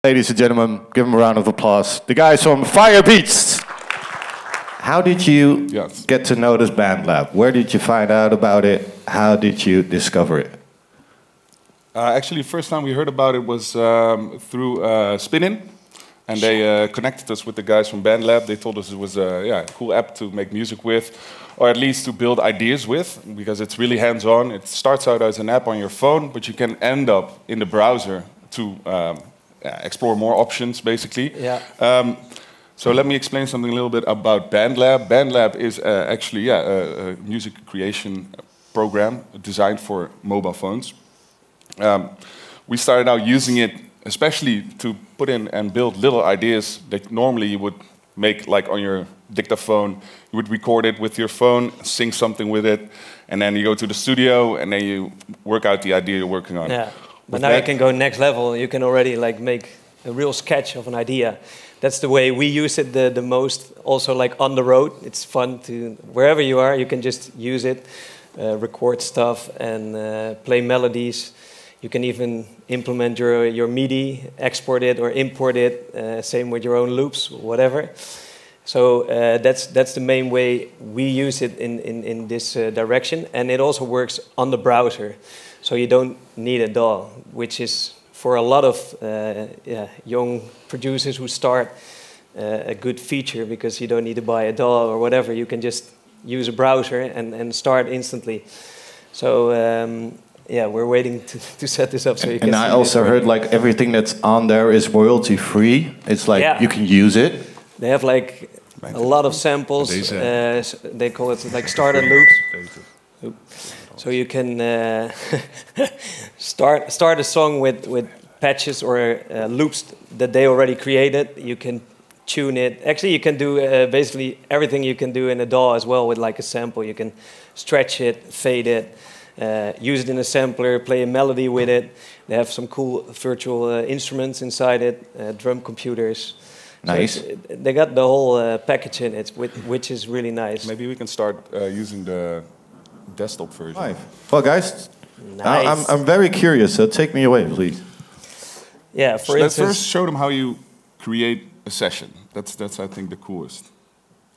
Ladies and gentlemen, give them a round of applause. The guys from Firebeatz. How did you get to know this BandLab? Where did you find out about it? How did you discover it? Actually, the first time we heard about it was through Spinnin, and they connected us with the guys from BandLab. They told us it was a cool app to make music with, or at least to build ideas with, because it's really hands-on. It starts out as an app on your phone, but you can end up in the browser to explore more options, basically. Yeah. So let me explain something a little bit about BandLab. BandLab is actually a music creation program designed for mobile phones. We started out using it especially to put in and build little ideas that normally you would make like on your dictaphone. You would record it with your phone, sing something with it, and then you go to the studio and then you work out the idea you're working on. Yeah. But now you can go next level. You can already like make a real sketch of an idea. That's the way we use it the most. Also, like on the road, it's fun to wherever you are, you can just use it, record stuff and play melodies. You can even implement your MIDI, export it or import it. Same with your own loops, whatever. So that's the main way we use it in this direction, and it also works on the browser. So you don't need a DAW, which is for a lot of young producers who start a good feature, because you don't need to buy a DAW or whatever. You can just use a browser and start instantly. So yeah, we're waiting to set this up so you can. And I also heard like everything that's on there is royalty free. It's like you can use it. They have like a lot of samples. They call it like starter loops. So you can start a song with patches or loops that they already created. You can tune it. Actually, you can do basically everything you can do in a DAW as well with like a sample. You can stretch it, fade it, use it in a sampler, play a melody with it. They have some cool virtual instruments inside it, drum computers. Nice. So they got the whole package in it, which is really nice. Maybe we can start using the desktop version. Right. Well, guys, nice. I'm very curious, so take me away, please. Yeah, for instance... Let's first show them how you create a session. That's I think, the coolest.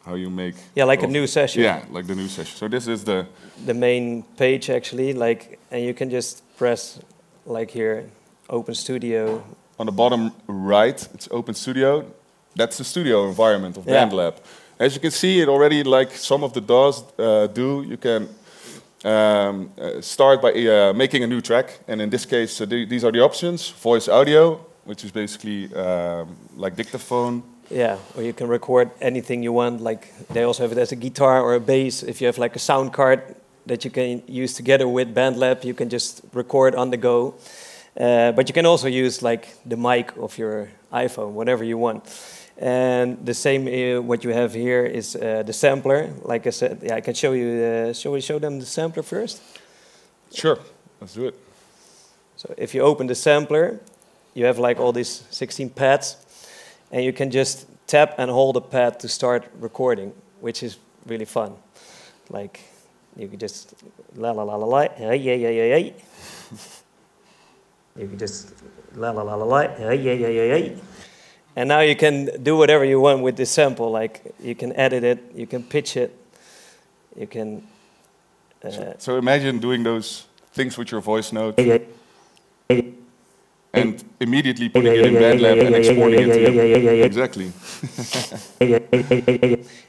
How you make... Yeah, like a new session. Yeah, like the new session. So this is the main page, actually, like, and you can just press, like here, Open Studio. On the bottom right, it's Open Studio. That's the studio environment of BandLab. As you can see, it already, like some of the DAWs do, you can start by making a new track. And in this case, these are the options. Voice audio, which is basically like dictaphone. Yeah, or you can record anything you want. Like they also have it as a guitar or a bass. If you have like a sound card that you can use together with BandLab, you can just record on the go. But you can also use like the mic of your iPhone, whatever you want. And the same, what you have here is the sampler. Like I said, I can show you. Shall we show them the sampler first? Sure, let's do it. So if you open the sampler, you have like all these 16 pads, and you can just tap and hold a pad to start recording, which is really fun. Like you can just la la la la la, hey yeah yeah yeah yeah. You can just la la la la la, hey yeah yeah yeah yeah. And now you can do whatever you want with this sample. Like you can edit it, you can pitch it, you can. So imagine doing those things with your voice note, and immediately putting it in BandLab and exporting it to exactly.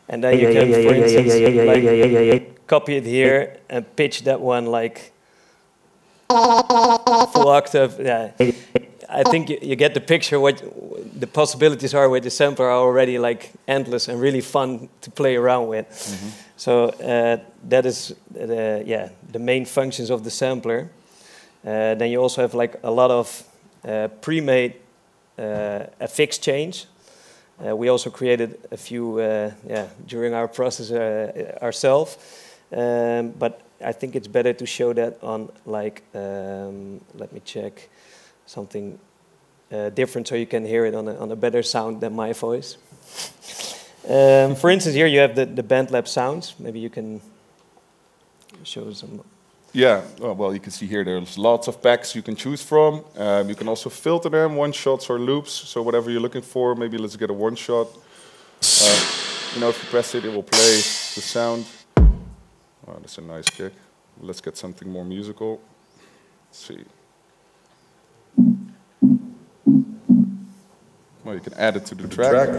And then you can, for instance, like copy it here and pitch that one like full octave. Yeah. I think you get the picture. What the possibilities are with the sampler are already like endless and really fun to play around with. Mm-hmm. So that is the main functions of the sampler. Then you also have like a lot of pre-made effects change. We also created a few during our process ourselves, but I think it's better to show that on like let me check. Something different so you can hear it on a better sound than my voice. For instance, here you have the BandLab sounds. Maybe you can show some. Yeah, well, you can see here there's lots of packs you can choose from. You can also filter them, one-shots or loops. So whatever you're looking for, maybe let's get a one-shot. You know, if you press it, it will play the sound. Oh, that's a nice kick. Let's get something more musical. Let's see. Well, you can add it to the track.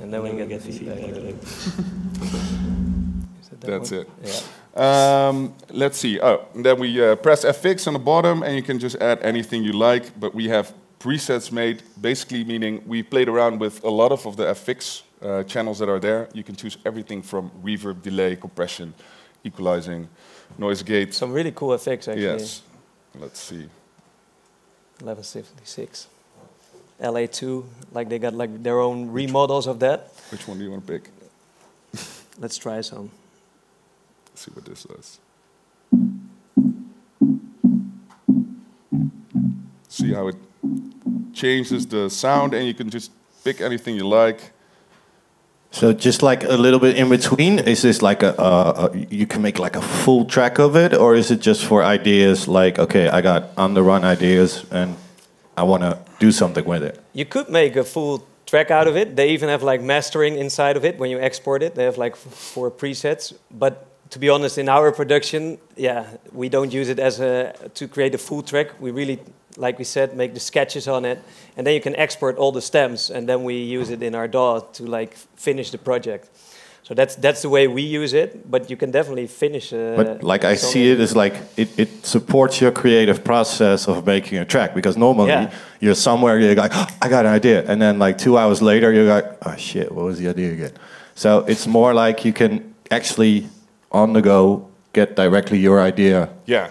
And then we can get feedback. That's it. Yeah. Let's see. Oh, then we press FX on the bottom, and you can just add anything you like. But we have presets made, basically meaning we played around with a lot of the FX channels that are there. You can choose everything from reverb, delay, compression, equalizing, noise gate. Some really cool effects, actually. Yes. Let's see. 1176. LA2, like they got like their own remodels of that. Which one do you want to pick? Let's try some. Let's see what this does. See how it changes the sound, and you can just pick anything you like. So just like a little bit in between, is this like you can make like a full track of it, or is it just for ideas like, okay, I got on the run ideas and I want to do something with it? You could make a full track out of it. They even have like mastering inside of it when you export it. They have like 4 presets. But to be honest, in our production, yeah, we don't use it as to create a full track. We really, like we said, make the sketches on it, and then you can export all the stems, and then we use it in our DAW to like finish the project. So that's the way we use it, but you can definitely finish. But like I see it as like it supports your creative process of making a track, because normally you're somewhere, you're like, oh, I got an idea, and then like 2 hours later you're like, oh shit, what was the idea again? So it's more like you can actually on the go get directly your idea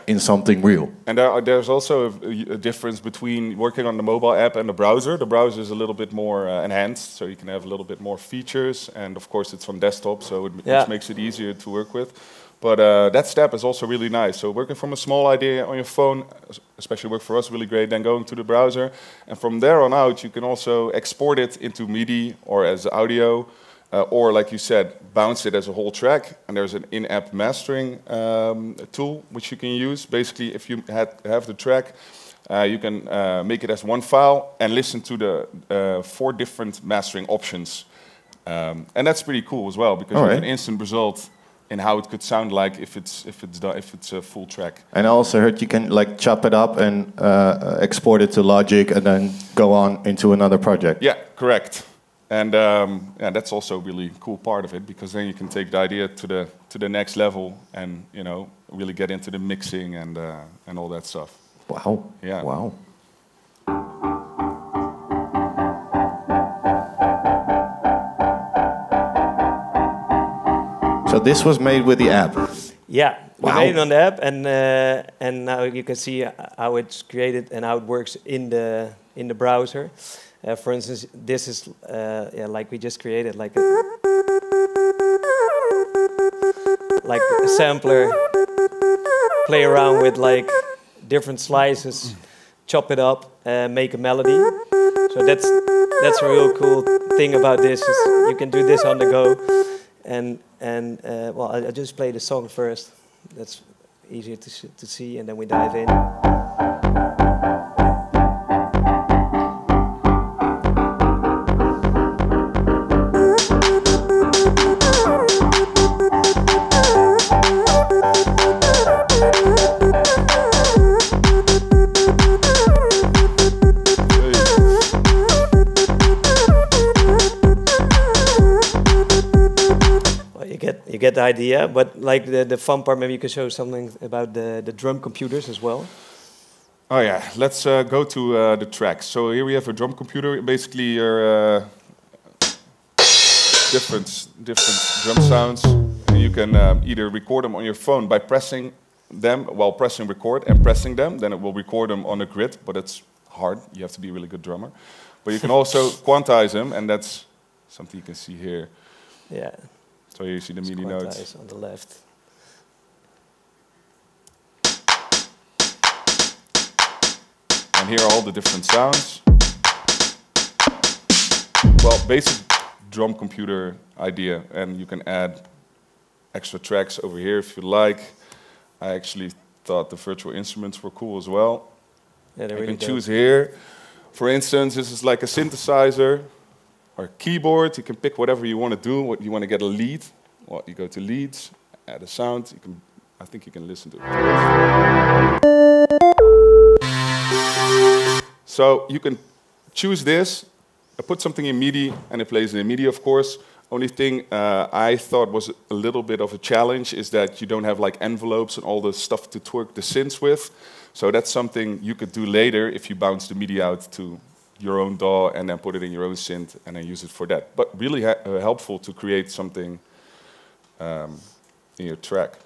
in something real. And there's also a difference between working on the mobile app and the browser. The browser is a little bit more enhanced, so you can have a little bit more features. And of course, it's on desktop, so it makes it easier to work with. But that step is also really nice. So working from a small idea on your phone, especially work for us really great, then going to the browser. And from there on out, you can also export it into MIDI or as audio. Or, like you said, bounce it as a whole track. And there's an in-app mastering tool which you can use. Basically, if you have the track, you can make it as one file and listen to the 4 different mastering options. And that's pretty cool as well, because you have an instant result in how it could sound like if it's a full track. And I also heard you can like chop it up and export it to Logic and then go on into another project. Yeah, correct. And that's also a really cool part of it, because then you can take the idea to the next level and really get into the mixing and all that stuff. Wow. Yeah. Wow. So this was made with the app. Yeah, we made it on the app, and now you can see how it's created and how it works in the browser. For instance, this is like we just created, like a sampler. Play around with like different slices, chop it up, make a melody. So that's a real cool thing about this. Is you can do this on the go, and well, I'll just play the song first. That's easier to see, and then we dive in. You get the idea, but like the fun part, maybe you could show something about the drum computers as well. Oh yeah, let's go to the tracks. So here we have a drum computer. Basically, your different drum sounds. And you can either record them on your phone by pressing them while pressing record and pressing them. Then it will record them on a grid, but it's hard. You have to be a really good drummer. But you can also quantize them, and that's something you can see here. Yeah. So here you see the MIDI notes. On the left. And here are all the different sounds. Well, basic drum computer idea, and you can add extra tracks over here if you like. I actually thought the virtual instruments were cool as well. Yeah, you really can choose here. For instance, this is like a synthesizer or a keyboard. You can pick whatever you want to do. What you want to get a lead. Well, you go to leads, add a sound. You can, I think you can listen to it. So you can choose this, put something in MIDI, and it plays in MIDI, of course. Only thing I thought was a little bit of a challenge is that you don't have like envelopes and all the stuff to twerk the synths with. So that's something you could do later if you bounce the MIDI out to your own DAW and then put it in your own synth and then use it for that. But really helpful to create something in your track.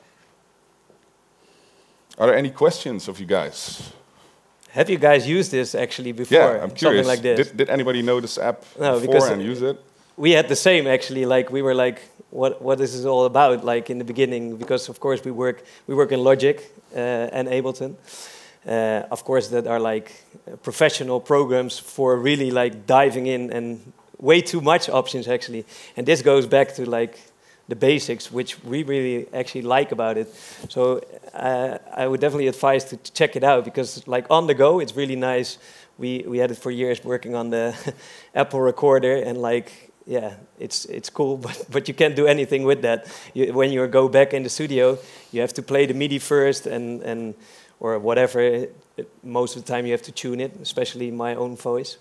Are there any questions of you guys? Have you guys used this actually before? Yeah, I'm curious. Something like this. Did anybody know this app No, before and use it? We had the same actually. Like we were like, what is this all about? Like in the beginning, because of course we work in Logic and Ableton. Of course, that are like professional programs for really like diving in and way too much options actually. And this goes back to like the basics, which we really actually like about it. So I would definitely advise to check it out because like on the go, it's really nice. We had it for years working on the Apple recorder and like, yeah, it's cool, but you can't do anything with that. When you go back in the studio, you have to play the MIDI first and or whatever. Most of the time you have to tune it, especially my own voice.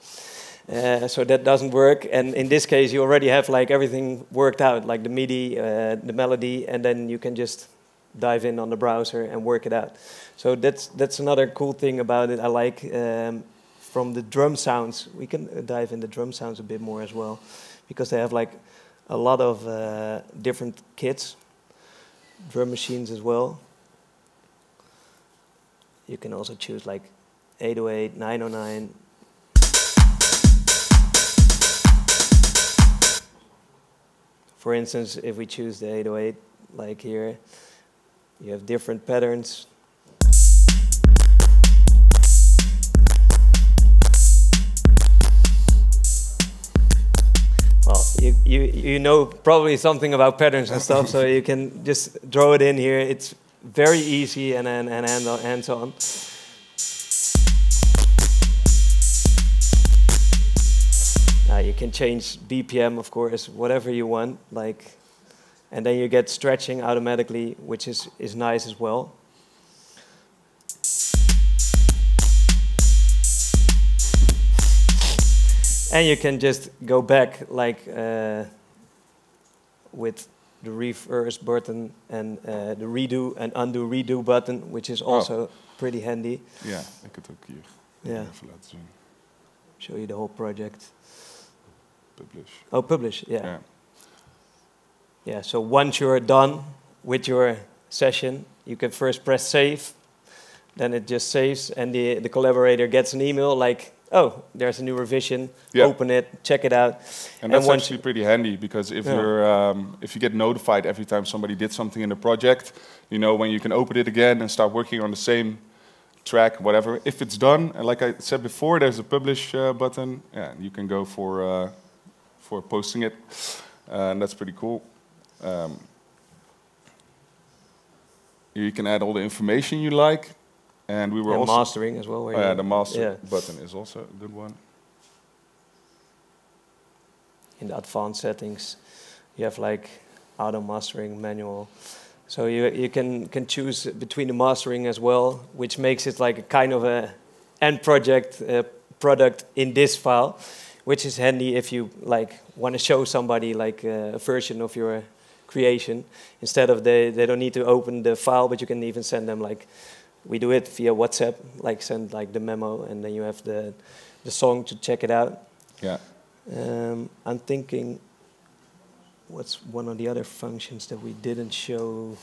So that doesn't work. And in this case, you already have like everything worked out, like the MIDI, the melody, and then you can just dive in on the browser and work it out. So that's another cool thing about it. I like from the drum sounds. We can dive in the drum sounds a bit more as well, because they have like a lot of different kits, drum machines as well. You can also choose like 808, 909. For instance, if we choose the 808, like here, you have different patterns. Well, you know probably something about patterns and stuff, so you can just throw it in here. It's very easy and hands-on. You can change BPM, of course, whatever you want, like, and then you get stretching automatically, which is nice as well. And you can just go back, like, with the reverse button and the redo and undo redo button, which is also pretty handy. Yeah, ik het ook hier. Yeah. Even laten zien. Show you the whole project. Publish. Oh, publish, yeah. Yeah, so once you're done with your session, you can first press save, then it just saves, and the collaborator gets an email like, oh, there's a new revision, open it, check it out. And that's actually pretty handy, because if if you get notified every time somebody did something in the project, you know, when you can open it again and start working on the same track, whatever. If it's done, and like I said before, there's a publish button, and you can go for posting it, and that's pretty cool. You can add all the information you like, and we were also mastering as well. Yeah, the master button is also a good one. In the advanced settings, you have like auto mastering, manual. So you can choose between the mastering as well, which makes it like a kind of a end project product in this file, which is handy if you like want to show somebody like a version of your creation. Instead of they don't need to open the file, but you can even send them like, we do it via WhatsApp, like send like the memo, and then you have the song to check it out. Yeah. I'm thinking, what's one of the other functions that we didn't show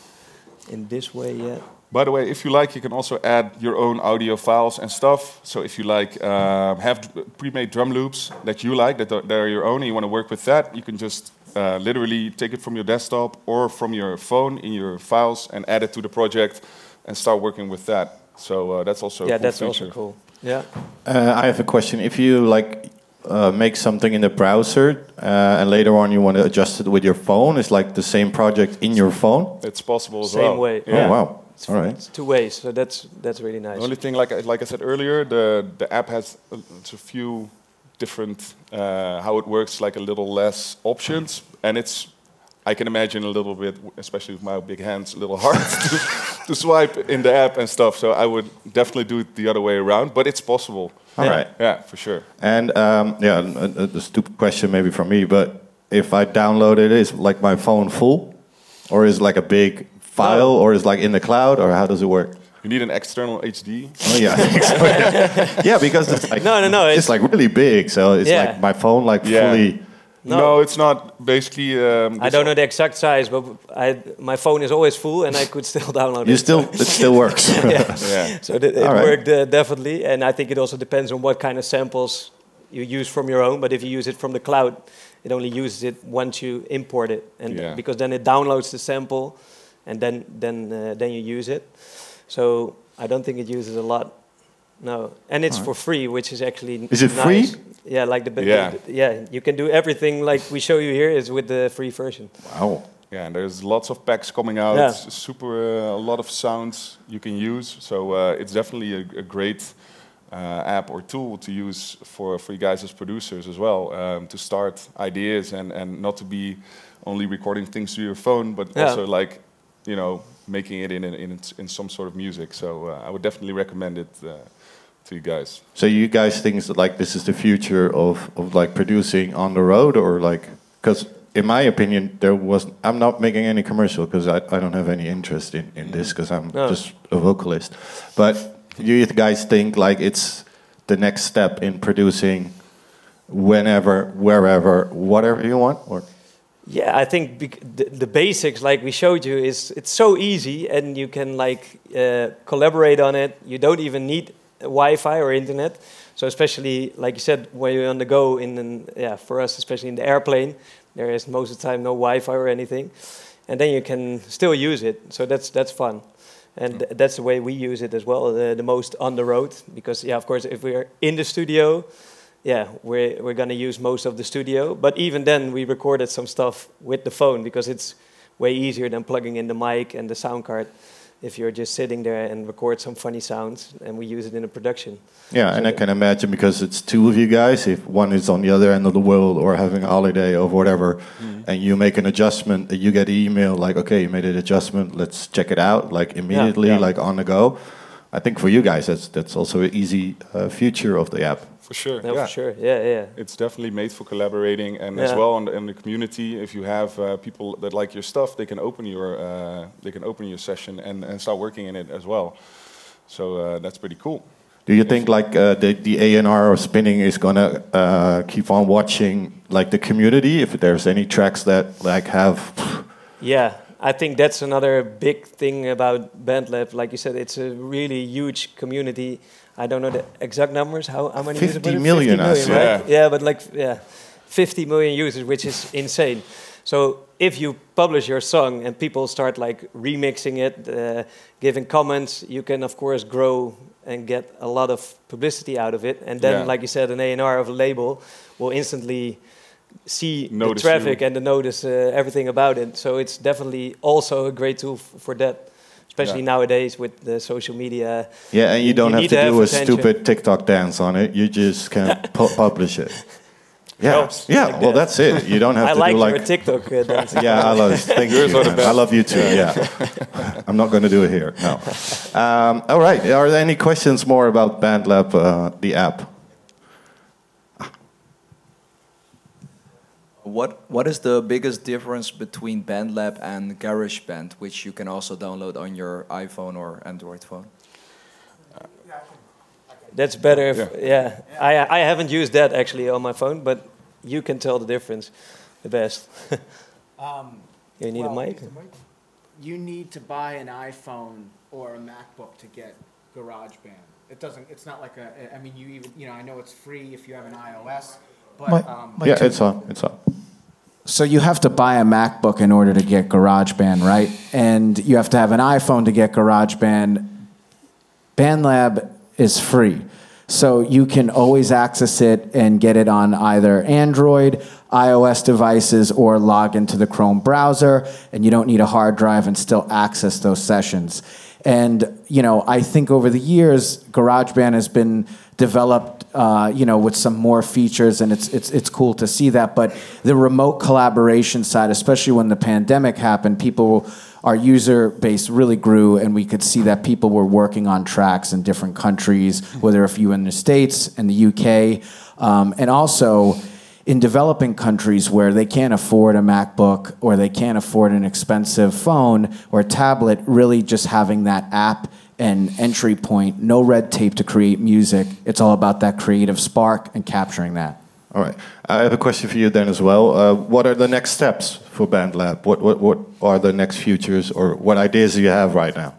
in this way yet? By the way, if you like, you can also add your own audio files and stuff. So if you like, have pre-made drum loops that you like, that are your own, and you want to work with that, you can just literally take it from your desktop or from your phone in your files and add it to the project and start working with that. So that's also a cool that's feature. also cool. Yeah. I have a question. If you like make something in the browser and later on you want to adjust it with your phone? Is like the same project in your phone? It's possible as well. Same way. Yeah. Oh wow! All right. It's 2 ways, so that's really nice. The only thing, like I said earlier, the app has a few different how it works, like a little less options, and it's. I can imagine a little bit, especially with my big hands, a little hard to swipe in the app and stuff. So I would definitely do it the other way around, but it's possible. All right. Yeah, for sure. And a stupid question maybe from me, but if I download it, is like my phone full, or is like a big file, or is like in the cloud, or how does it work? You need an external HD. Oh yeah, I think so, yeah, because it's like no, it's like really big, so it's like my phone like fully. No, it's not. Basically, I don't know the exact size, but my phone is always full, and I could still download it. It still works. So it worked definitely, and I think it also depends on what kind of samples you use from your own. But if you use it from the cloud, it only uses it once you import it, and because then it downloads the sample, and then you use it. So I don't think it uses a lot. No, and it's for free, which is actually Is it nice. free? Yeah, like you can do everything like we show you here is with the free version. Wow. Yeah, and there's lots of packs coming out. Super, a lot of sounds you can use. So it's definitely a great app or tool to use for you guys as producers as well, to start ideas and not to be only recording things to your phone, but also like, you know, making it in some sort of music. So I would definitely recommend it to you guys. So you guys think that like this is the future of like producing on the road, or like, because in my opinion I'm not making any commercial because I don't have any interest in this because I'm just a vocalist. But do you guys think like it's the next step in producing whenever, wherever, whatever you want, or? Yeah, I think the basics, like we showed you, it's so easy, and you can like collaborate on it. You don't even need Wi-Fi or internet. So especially, like you said, when you're on the go, for us, especially in the airplane, there is most of the time no Wi-Fi or anything, and then you can still use it. So that's fun, and that's the way we use it as well, the most on the road. Because of course, if we're in the studio, we're gonna use most of the studio. But even then, we recorded some stuff with the phone because it's way easier than plugging in the mic and the sound card. If you're just sitting there and record some funny sounds, and we use it in a production. Yeah, so and I can imagine because it's two of you guys, if one is on the other end of the world or having a holiday or whatever, and you make an adjustment, you get an email like, okay, you made an adjustment, let's check it out, like immediately, like on the go. I think for you guys, that's also an easy feature of the app. For sure, for sure, yeah. It's definitely made for collaborating, and as well in the community. If you have people that like your stuff, they can open your session and start working in it as well. So that's pretty cool. Do you think like the A&R of Spinnin is gonna keep on watching like the community if there's any tracks that like have? Yeah. I think that's another big thing about BandLab. Like you said, it's a really huge community. I don't know the exact numbers. How many? 50 million, 50 million, right? Yeah, but like 50 million users, which is insane. So if you publish your song and people start like remixing it, giving comments, you can of course grow and get a lot of publicity out of it. And then, like you said, an A&R of a label will instantly see the traffic and notice everything about it. So it's definitely also a great tool for that, especially nowadays with the social media. Yeah, and you don't have to do a stupid TikTok dance on it. You just can publish it. Yeah, like well, that's it. You don't have to do like your TikTok dance. Yeah, I love it. Thank you. I love you too. Yeah, I'm not going to do it here. No. All right. Are there any questions more about BandLab, the app? What is the biggest difference between BandLab and GarageBand, which you can also download on your iPhone or Android phone? That's better. I haven't used that actually on my phone, but you can tell the difference the best. You need a mic? You need to buy an iPhone or a MacBook to get GarageBand. It's not like a. I mean, I know it's free if you have an iOS. But, it's on. It's on. So you have to buy a MacBook in order to get GarageBand, right? And you have to have an iPhone to get GarageBand. BandLab is free. So you can always access it and get it on either Android, iOS devices, or log into the Chrome browser, and you don't need a hard drive and still access those sessions. And, you know, I think over the years, GarageBand has been developed, you know, with some more features, and it's cool to see that. But the remote collaboration side, especially when the pandemic happened, our user base really grew, and we could see that people were working on tracks in different countries, whether if you were in the States, in the UK, and also in developing countries where they can't afford a MacBook or they can't afford an expensive phone or tablet, really just having that app and entry point, no red tape to create music. It's all about that creative spark and capturing that. All right. I have a question for you then as well. What are the next steps for BandLab? What are the next futures, or what ideas do you have right now?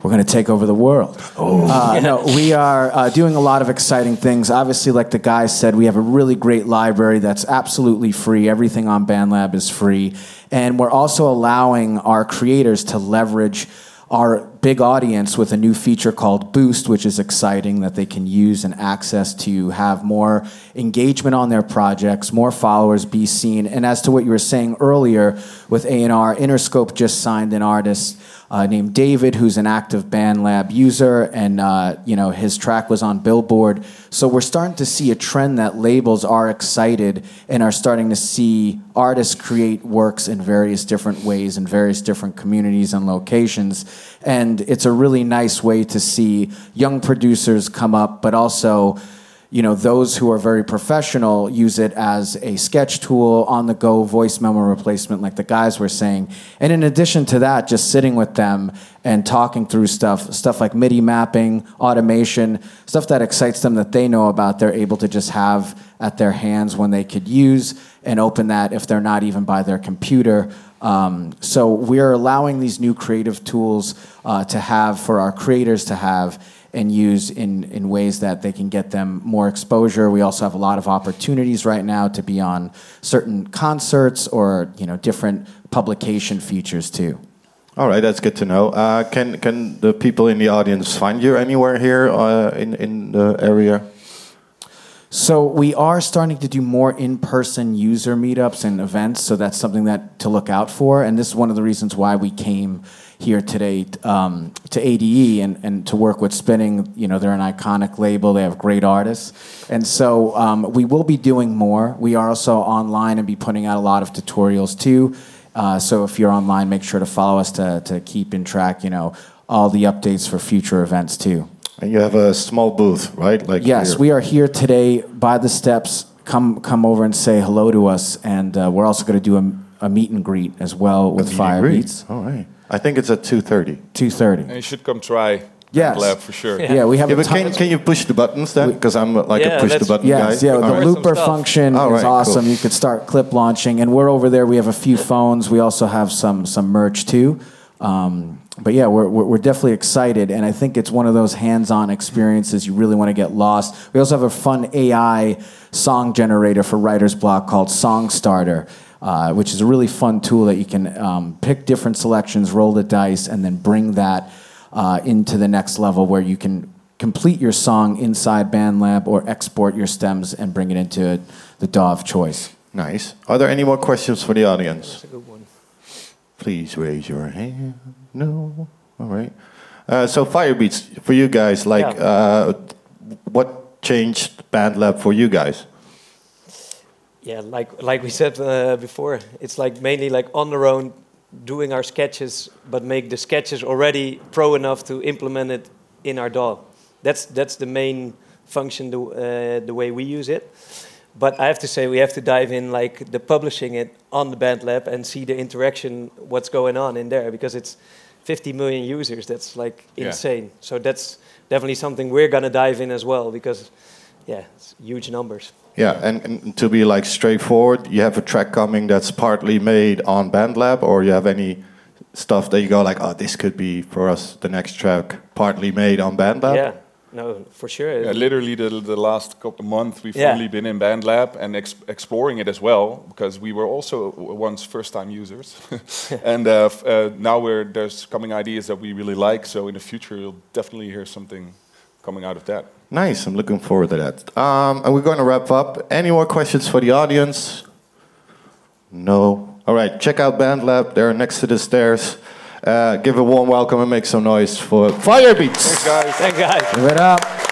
We're going to take over the world. No, we are doing a lot of exciting things. Obviously, like the guys said, we have a really great library that's absolutely free. Everything on BandLab is free. And we're also allowing our creators to leverage our big audience with a new feature called Boost, which is exciting, that they can use and access to have more engagement on their projects, more followers, be seen. And as to what you were saying earlier with A&R, Interscope just signed an artist named David, who's an active BandLab user, and you know, his track was on Billboard. So we're starting to see a trend that labels are excited and are starting to see artists create works in various different ways in various different communities and locations. And it's a really nice way to see young producers come up, but also, you know, those who are very professional use it as a sketch tool, on-the-go voice memo replacement, like the guys were saying. And in addition to that, just sitting with them and talking through stuff like MIDI mapping, automation, stuff that excites them that they know about, they're able to just have at their hands when they could use and open that if they're not even by their computer. So we're allowing these new creative tools to have for our creators to have and use in ways that they can get them more exposure. We also have a lot of opportunities right now to be on certain concerts or, you know, different publication features too. All right, that's good to know. Can the people in the audience find you anywhere here in the area? So we are starting to do more in-person user meetups and events, so that's something that to look out for. And this is one of the reasons why we came here today to ADE and to work with Spinnin. You know, they're an iconic label. They have great artists. And so we will be doing more. We are also online and be putting out a lot of tutorials too. So if you're online, make sure to follow us to keep in track, you know, all the updates for future events too. And you have a small booth, right? Like yes, here. We are here today by the steps. Come over and say hello to us. And we're also going to do a meet and greet as well with Firebeatz. All right. I think it's at 2:30. 2:30. And you should come try Yes. BandLab for sure. Yeah, we have. Yeah, but can you push the buttons then? Because I'm like a push the button guy. Yes, yeah. The looper function is awesome. Cool. You could start clip launching, and we're over there. We have a few phones. We also have some merch too. But yeah, we're definitely excited, and I think it's one of those hands-on experiences you really want to get lost. We also have a fun AI song generator for writer's block called Song Starter, which is a really fun tool that you can pick different selections, roll the dice, and then bring that into the next level where you can complete your song inside BandLab or export your stems and bring it into the DAW of choice. Nice. Are there any more questions for the audience? That's a good one. Please raise your hand. No? All right. So Firebeatz, for you guys, like, what changed BandLab for you guys? Yeah, like we said before, it's like mainly like on their own, doing our sketches, but make the sketches already pro enough to implement it in our DAW. That's the main function, the way we use it. But I have to say, we have to dive in like the publishing it on the BandLab and see the interaction, what's going on in there, because it's 50 million users. That's like insane. So that's definitely something we're gonna dive in as well, because it's huge numbers. Yeah, and to be like straightforward, you have a track coming that's partly made on BandLab, or you have any stuff that you go like, oh, this could be for us the next track partly made on BandLab? Yeah, no, for sure. Yeah, literally the last couple of months we've only been in BandLab and exploring it as well, because we were also once first-time users. And now there's coming ideas that we really like, so in the future you'll definitely hear something coming out of that. Nice, I'm looking forward to that. And we're going to wrap up. Any more questions for the audience? No. All right, check out BandLab. They're next to the stairs. Give a warm welcome and make some noise for Firebeatz. Thanks, guys. Thanks, guys. Give it up.